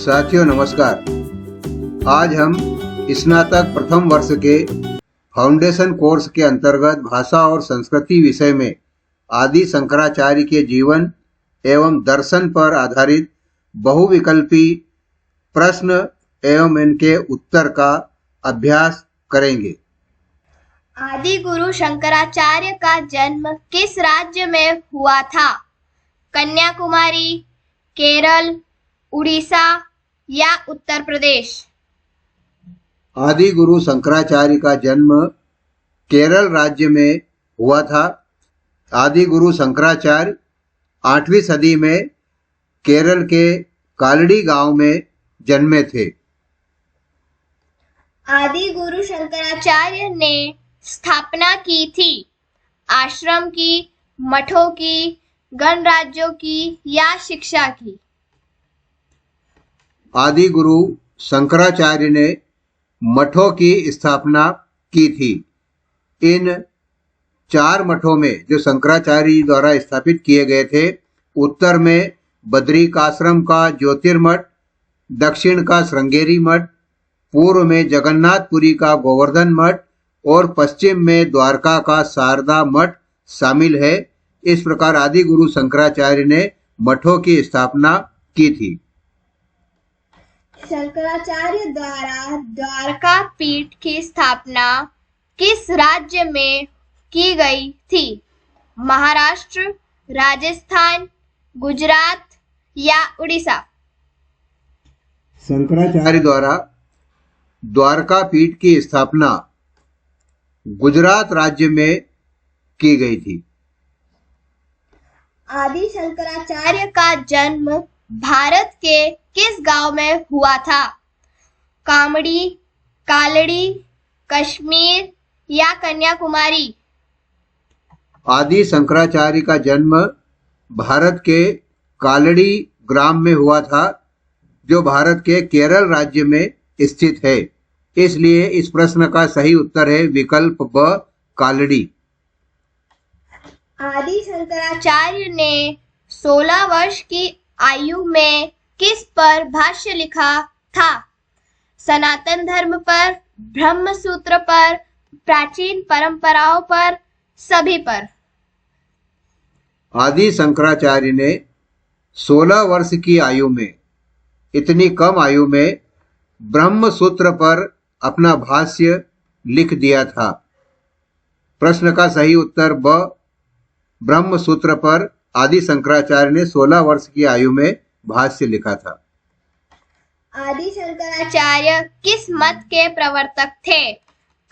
साथियों नमस्कार। आज हम स्नातक प्रथम वर्ष के फाउंडेशन कोर्स के अंतर्गत भाषा और संस्कृति विषय में आदि शंकराचार्य के जीवन एवं दर्शन पर आधारित बहुविकल्पी प्रश्न एवं इनके उत्तर का अभ्यास करेंगे। आदि गुरु शंकराचार्य का जन्म किस राज्य में हुआ था? कन्याकुमारी, केरल, उड़ीसा या उत्तर प्रदेश? आदि गुरु शंकराचार्य का जन्म केरल राज्य में हुआ था। आदि गुरु शंकराचार्य 8वीं सदी में केरल के कालड़ी गांव में जन्मे थे। आदि गुरु शंकराचार्य ने स्थापना की थी आश्रम की, मठों की, गणराज्यों की या शिक्षा की? आदि गुरु शंकराचार्य ने मठों की स्थापना की थी। इन 4 मठों में जो शंकराचार्य द्वारा स्थापित किए गए थे, उत्तर में बद्रिकाश्रम का ज्योतिर्मठ, दक्षिण का श्रृंगेरी मठ, पूर्व में जगन्नाथपुरी का गोवर्धन मठ और पश्चिम में द्वारका का शारदा मठ शामिल है। इस प्रकार आदि गुरु शंकराचार्य ने मठों की स्थापना की थी। शंकराचार्य द्वारा द्वारका पीठ की स्थापना किस राज्य में की गई थी? महाराष्ट्र, राजस्थान, गुजरात या उड़ीसा? शंकराचार्य द्वारा द्वारका पीठ की स्थापना गुजरात राज्य में की गई थी। आदि शंकराचार्य का जन्म भारत के किस गांव में हुआ था? कामड़ी, कालड़ी, कश्मीर या कन्याकुमारी? आदि शंकराचार्य का जन्म भारत के कालड़ी ग्राम में हुआ था, जो भारत के केरल राज्य में स्थित है। इसलिए इस प्रश्न का सही उत्तर है विकल्प ब, कालड़ी। आदि शंकराचार्य ने 16 वर्ष की आयु में किस पर भाष्य लिखा था? सनातन धर्म पर, ब्रह्म सूत्र पर, प्राचीन परंपराओं पर, सभी पर? आदि शंकराचार्य ने 16 वर्ष की आयु में, इतनी कम आयु में ब्रह्म सूत्र पर अपना भाष्य लिख दिया था। प्रश्न का सही उत्तर ब, ब्रह्म सूत्र पर आदि शंकराचार्य ने 16 वर्ष की आयु में भाष्य लिखा था। आदि शंकराचार्य किस मत के प्रवर्तक थे?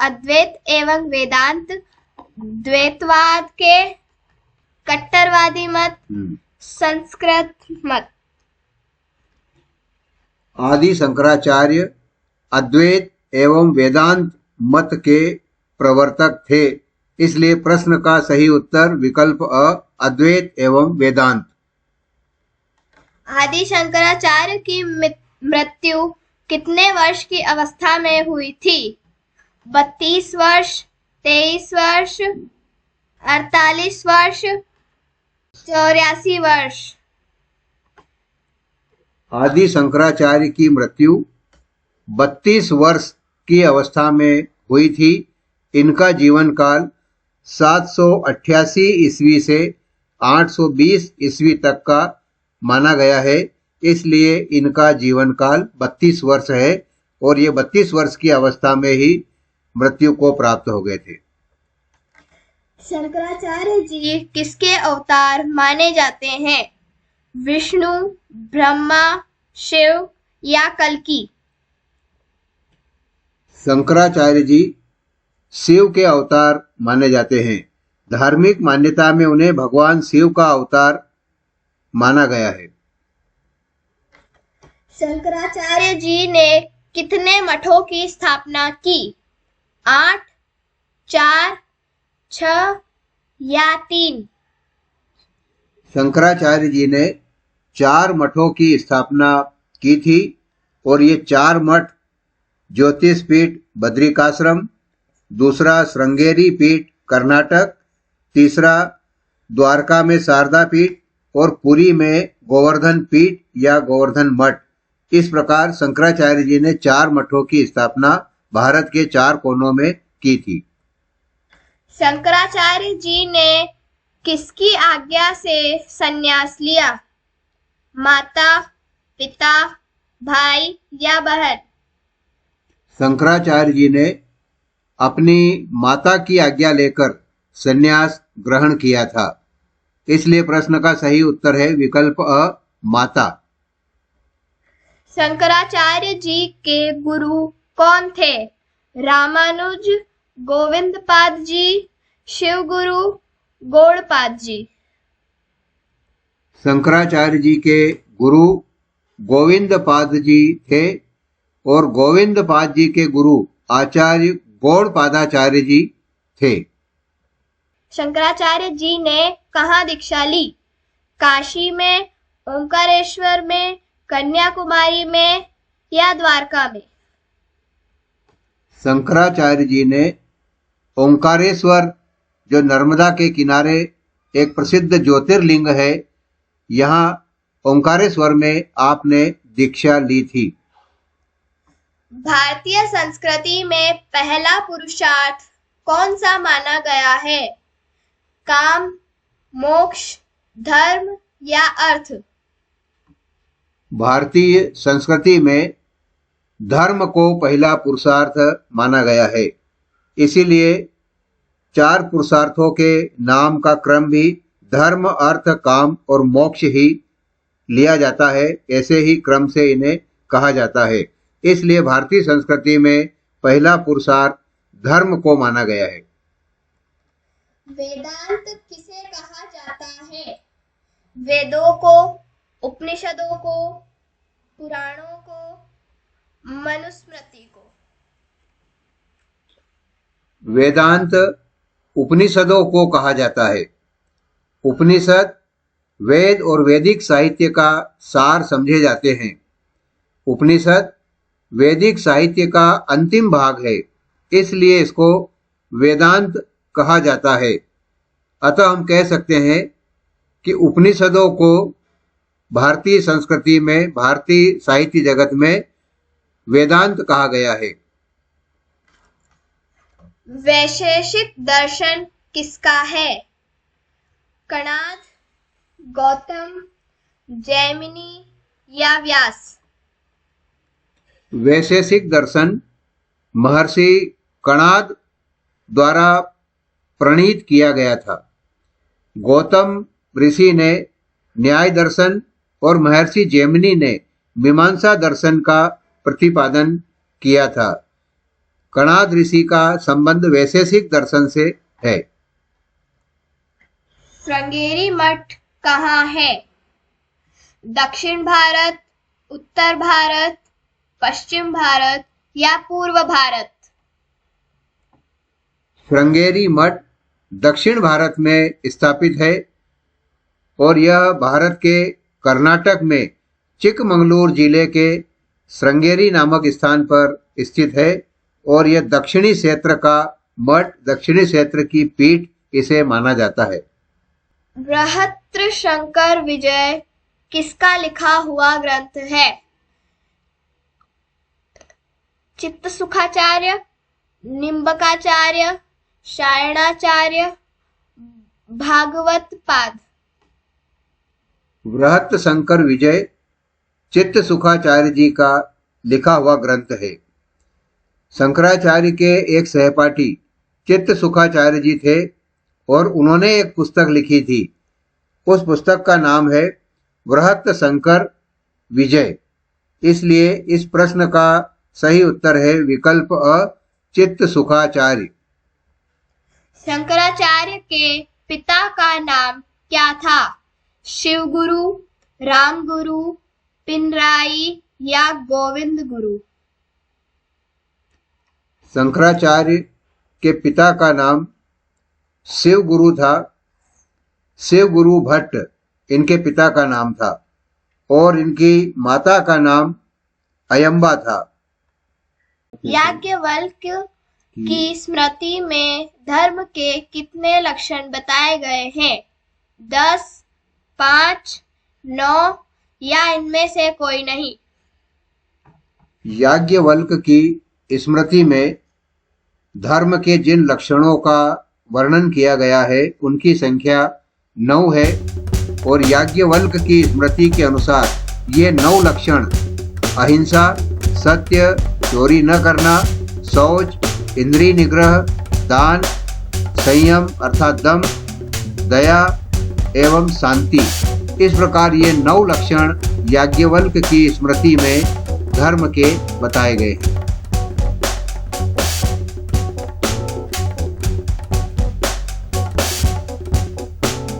अद्वैत एवं वेदांत, द्वैतवाद के, कट्टरवादी मत, संस्कृत मत? आदि शंकराचार्य अद्वैत एवं वेदांत मत के प्रवर्तक थे। इसलिए प्रश्न का सही उत्तर विकल्प अ, अद्वैत एवं वेदांत। आदि शंकराचार्य की मृत्यु कितने वर्ष की अवस्था में हुई थी? 32 वर्ष, 23 वर्ष, 48 वर्ष, 84 वर्ष? आदि शंकराचार्य की मृत्यु 32 वर्ष की अवस्था में हुई थी। इनका जीवन काल 788 ईस्वी से 820 ईस्वी तक का माना गया है। इसलिए इनका जीवन काल 32 वर्ष है और ये 32 वर्ष की अवस्था में ही मृत्यु को प्राप्त हो गए थे। शंकराचार्य जी किसके अवतार माने जाते हैं? विष्णु, ब्रह्मा, शिव या कल्कि? शंकराचार्य जी शिव के अवतार माने जाते हैं। धार्मिक मान्यता में उन्हें भगवान शिव का अवतार माना गया है। शंकराचार्य जी ने कितने मठों की स्थापना की? 8, 4, 6 या 3? शंकराचार्य जी ने 4 मठों की स्थापना की थी और ये 4 मठ ज्योतिष पीठ बद्रिकाश्रम, दूसरा श्रृंगेरी पीठ कर्नाटक, तीसरा द्वारका में शारदा पीठ और पुरी में गोवर्धन पीठ या गोवर्धन मठ, इस प्रकार शंकराचार्य जी ने 4 मठों की स्थापना भारत के 4 कोनों में की थी। शंकराचार्य जी ने किसकी आज्ञा से संन्यास लिया? माता, पिता, भाई या बहन? शंकराचार्य जी ने अपनी माता की आज्ञा लेकर संन्यास ग्रहण किया था, इसलिए प्रश्न का सही उत्तर है विकल्प अ, माता। शंकराचार्य जी के गुरु कौन थे? रामानुज, गोविंदपाद जी, शिव गुरु, गौड़पाद जी? शंकराचार्य जी के गुरु गोविंदपाद जी थे और गोविंदपाद जी के गुरु आचार्य गौड़पादाचार्य जी थे। शंकराचार्य जी ने कहाँ दीक्षा ली? काशी में, ओंकारेश्वर में, कन्याकुमारी में या द्वारका में? शंकराचार्य जी ने ओंकारेश्वर, जो नर्मदा के किनारे एक प्रसिद्ध ज्योतिर्लिंग है, यहाँ ओंकारेश्वर में आपने दीक्षा ली थी। भारतीय संस्कृति में पहला पुरुषार्थ कौन सा माना गया है? काम, मोक्ष, धर्म या अर्थ? भारतीय संस्कृति में धर्म को पहला पुरुषार्थ माना गया है, इसीलिए 4 पुरुषार्थों के नाम का क्रम भी धर्म, अर्थ, काम और मोक्ष ही लिया जाता है। ऐसे ही क्रम से इन्हें कहा जाता है, इसलिए भारतीय संस्कृति में पहला पुरुषार्थ धर्म को माना गया है। वेदांत किसे कहा जाता है? वेदों को, उपनिषदों को, पुराणों को, मनुस्मृति को? वेदांत उपनिषदों को कहा जाता है। उपनिषद वेद और वैदिक साहित्य का सार समझे जाते हैं। उपनिषद वैदिक साहित्य का अंतिम भाग है, इसलिए इसको वेदांत कहा जाता है। अतः हम कह सकते हैं कि उपनिषदों को भारतीय संस्कृति में, भारतीय साहित्य जगत में वेदांत कहा गया है। वैशेषिक दर्शन किसका है? कणाद, गौतम, जैमिनी या व्यास? वैशेषिक दर्शन महर्षि कणाद द्वारा प्रणीत किया गया था। गौतम ऋषि ने न्याय दर्शन और महर्षि जैमिनी ने मीमांसा दर्शन का प्रतिपादन किया था। कणाद ऋषि का संबंध वैशेषिक दर्शन से है। श्रृंगेरी मठ कहाँ है? दक्षिण भारत, उत्तर भारत, पश्चिम भारत या पूर्व भारत? श्रृंगेरी मठ दक्षिण भारत में स्थित है और यह भारत के कर्नाटक में चिकमंगलूर जिले के श्रृंगेरी नामक स्थान पर स्थित है और यह दक्षिणी क्षेत्र का मठ, दक्षिणी क्षेत्र की पीठ इसे माना जाता है। बृहत्र शंकर विजय किसका लिखा हुआ ग्रंथ है? चित्तसुखाचार्य, निम्बकाचार्य, शायणाचार्य, भागवत पाद? बृहत् शंकर विजय चित्तसुखाचार्य जी का लिखा हुआ ग्रंथ है। शंकराचार्य के एक सहपाठी चित्तसुखाचार्य जी थे और उन्होंने एक पुस्तक लिखी थी। उस पुस्तक का नाम है बृहत् शंकर विजय। इसलिए इस प्रश्न का सही उत्तर है विकल्प अ, चित्तसुखाचार्य। शंकराचार्य के पिता का नाम क्या था? शिव गुरु, राम गुरु, पिनराई या गोविंद गुरु? शंकराचार्य के पिता का नाम शिव गुरु था। शिव गुरु भट्ट इनके पिता का नाम था और इनकी माता का नाम अयंबा था। याज्ञवल्क्य की स्मृति में धर्म के कितने लक्षण बताए गए हैं? 10, 5, 9 या इनमें से कोई नहीं? याज्ञवल्क्य की स्मृति में धर्म के जिन लक्षणों का वर्णन किया गया है उनकी संख्या 9 है और याज्ञवल्क्य की स्मृति के अनुसार ये 9 लक्षण अहिंसा, सत्य, चोरी न करना, शौच, इंद्रिय निग्रह, दान, संयम अर्थात दम, दया एवं शांति, इस प्रकार ये 9 लक्षण याज्ञवल्क्य की स्मृति में धर्म के बताए गए हैं।